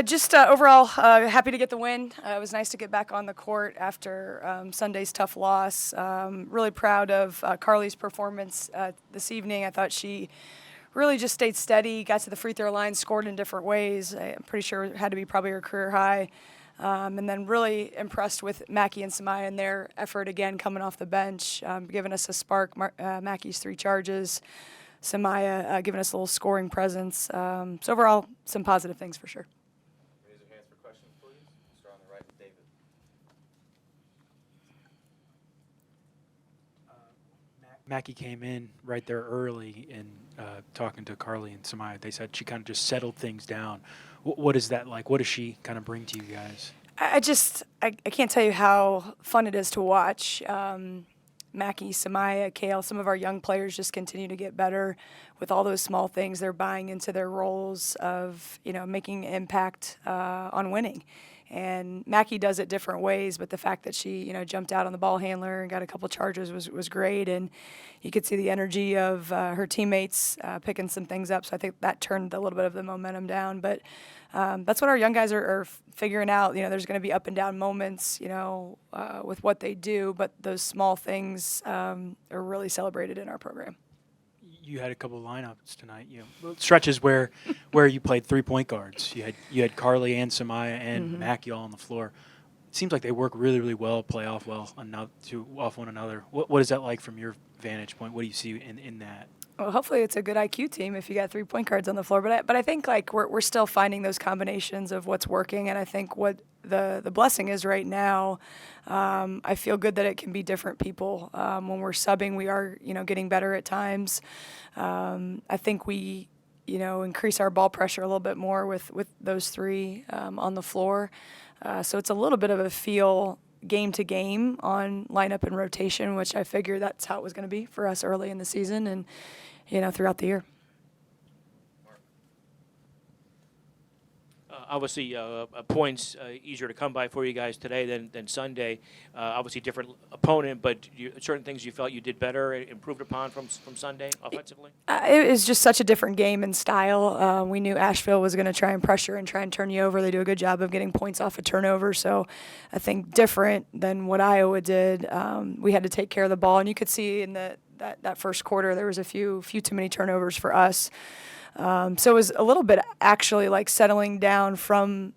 Just overall, happy to get the win. It was nice to get back on the court after Sunday's tough loss. Really proud of Carly's performance this evening. I thought she really just stayed steady, got to the free throw line, scored in different ways. I'm pretty sure it had to be probably her career high. And then really impressed with Mackie and Samaya and their effort again coming off the bench, giving us a spark. Mackie's 3 charges. Samaya giving us a little scoring presence. So overall, some positive things for sure. Raise your hands for questions, please. Start on the right with David. Mackie came in right there early and talking to Carly and Samaya. They said she kind of just settled things down. What is that like? What does she kind of bring to you guys? I can't tell you how fun it is to watch. Mackie, Samaya, Kale, some of our young players just continue to get better with all those small things. They're buying into their roles of, making an impact on winning. And Mackie does it different ways, but the fact that she, jumped out on the ball handler and got a couple charges was great. And you could see the energy of her teammates picking some things up. So I think that turned a little bit of the momentum down. But that's what our young guys are figuring out. There's going to be up and down moments, with what they do, but those small things are really celebrated in our program. You had a couple of lineups tonight. Stretches where you played 3 point guards. You had Carly and Samaya and Mackie all on the floor. It seems like they work really, really well, play off well off one another. What is that like from your vantage point? What do you see in that? Well, hopefully it's a good IQ team if you got 3 point guards on the floor. But I think we're still finding those combinations of what's working, and I think what the blessing is right now. I feel good that it can be different people. When we're subbing, we are getting better at times. I think we increase our ball pressure a little bit more with those 3 on the floor. So it's a little bit of a feel game to game on lineup and rotation, which I figured that's how it was going to be for us early in the season and throughout the year. Obviously, points easier to come by for you guys today than Sunday. Obviously, different opponent, but certain things you felt you did better, improved upon from Sunday offensively? It was just such a different game and style. We knew Asheville was going to try and pressure and try and turn you over. They do a good job of getting points off a turnover, so I think different than what Iowa did. We had to take care of the ball, and you could see in that first quarter there was a few too many turnovers for us. So it was a little bit actually like settling down from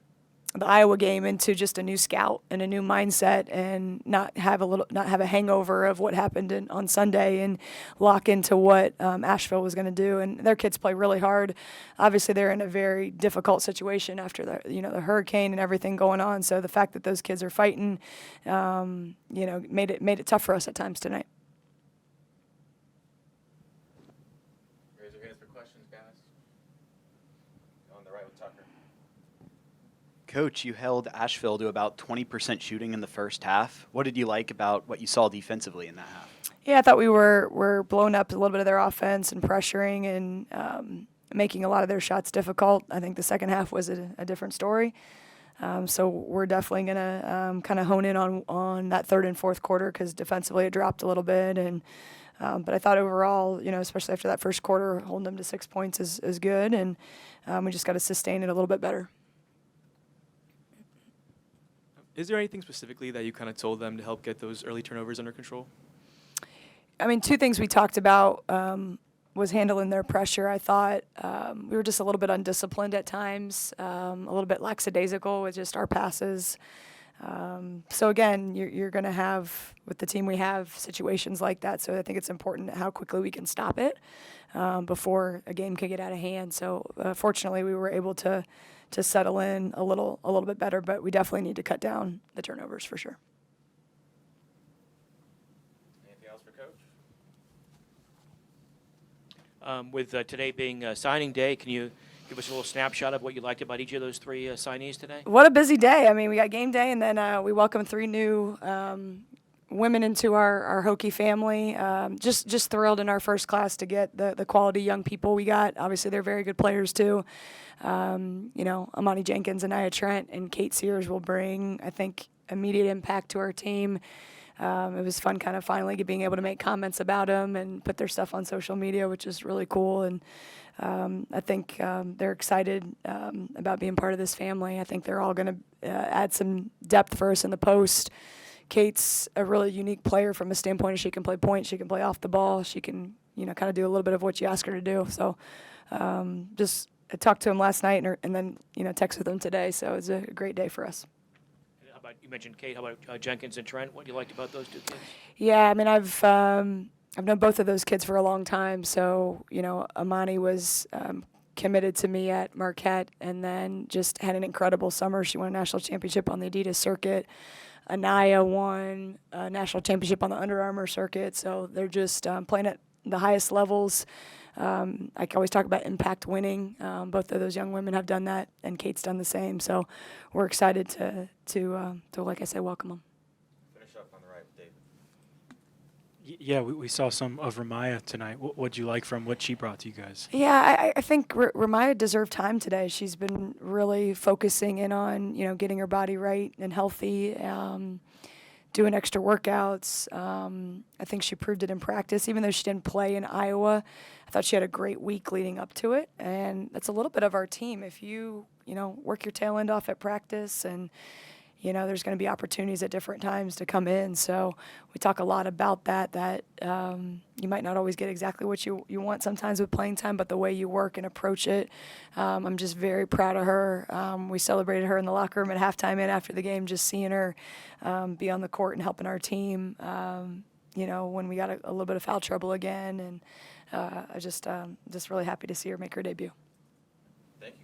the Iowa game into just a new scout and a new mindset, and not have a hangover of what happened on Sunday, and lock into what Asheville was going to do. And their kids play really hard. Obviously, they're in a very difficult situation after the hurricane and everything going on. So the fact that those kids are fighting, made it tough for us at times tonight. Coach, you held Asheville to about 20% shooting in the first half. What did you like about what you saw defensively in that half? Yeah, I thought we were blowing up a little bit of their offense and pressuring and making a lot of their shots difficult. I think the second half was a different story. So we're definitely going to kind of hone in on that third and fourth quarter, because defensively it dropped a little bit. And but I thought overall, especially after that first quarter, holding them to 6 points is good. And we just got to sustain it a little bit better. Is there anything specifically that you kind of told them to help get those early turnovers under control? I mean, 2 things we talked about was handling their pressure. I thought we were just a little bit undisciplined at times, a little bit lackadaisical with just our passes. So again, you're going to have, with the team we have, situations like that. So I think it's important how quickly we can stop it before a game could get out of hand. So fortunately, we were able to settle in a little bit better, but we definitely need to cut down the turnovers for sure. Anything else for Coach? With today being signing day, can you give us a little snapshot of what you liked about each of those 3 signees today? What a busy day. I mean, we got game day, and then we welcomed 3 new women into our Hokie family. Just thrilled in our first class to get the quality young people we got. Obviously, they're very good players too. Amani Jenkins and Nia Trent and Kate Sears will bring, I think, immediate impact to our team. It was fun kind of finally being able to make comments about them and put their stuff on social media, which is really cool. And I think they're excited about being part of this family. I think they're all going to add some depth for us in the post. Kate's a really unique player from a standpoint of she can play point, she can play off the ball, she can, kind of do a little bit of what you ask her to do. So I talked to him last night and then, texted with him today. So it's a great day for us. How about, you mentioned Kate, how about Jenkins and Trent? What you liked about those two kids? Yeah, I mean, I've known both of those kids for a long time. So, Amani was committed to me at Marquette and then just had an incredible summer. She won a national championship on the Adidas circuit. Anaya won a national championship on the Under Armour circuit. So they're just playing at the highest levels. I can always talk about impact winning. Both of those young women have done that, and Kate's done the same. So we're excited to like I said, welcome them. Finish up on the right with David. Yeah, we saw some of Ramaya tonight. What'd you like from what she brought to you guys? Yeah, I think Ramaya deserved time today. She's been really focusing in on, getting her body right and healthy, doing extra workouts. I think she proved it in practice. Even though she didn't play in Iowa, I thought she had a great week leading up to it. And that's a little bit of our team. If you, work your tail end off at practice and, there's going to be opportunities at different times to come in. So we talk a lot about that you might not always get exactly what you want sometimes with playing time, but the way you work and approach it, I'm just very proud of her. We celebrated her in the locker room at halftime and after the game, just seeing her be on the court and helping our team, when we got a little bit of foul trouble again. And I just really happy to see her make her debut.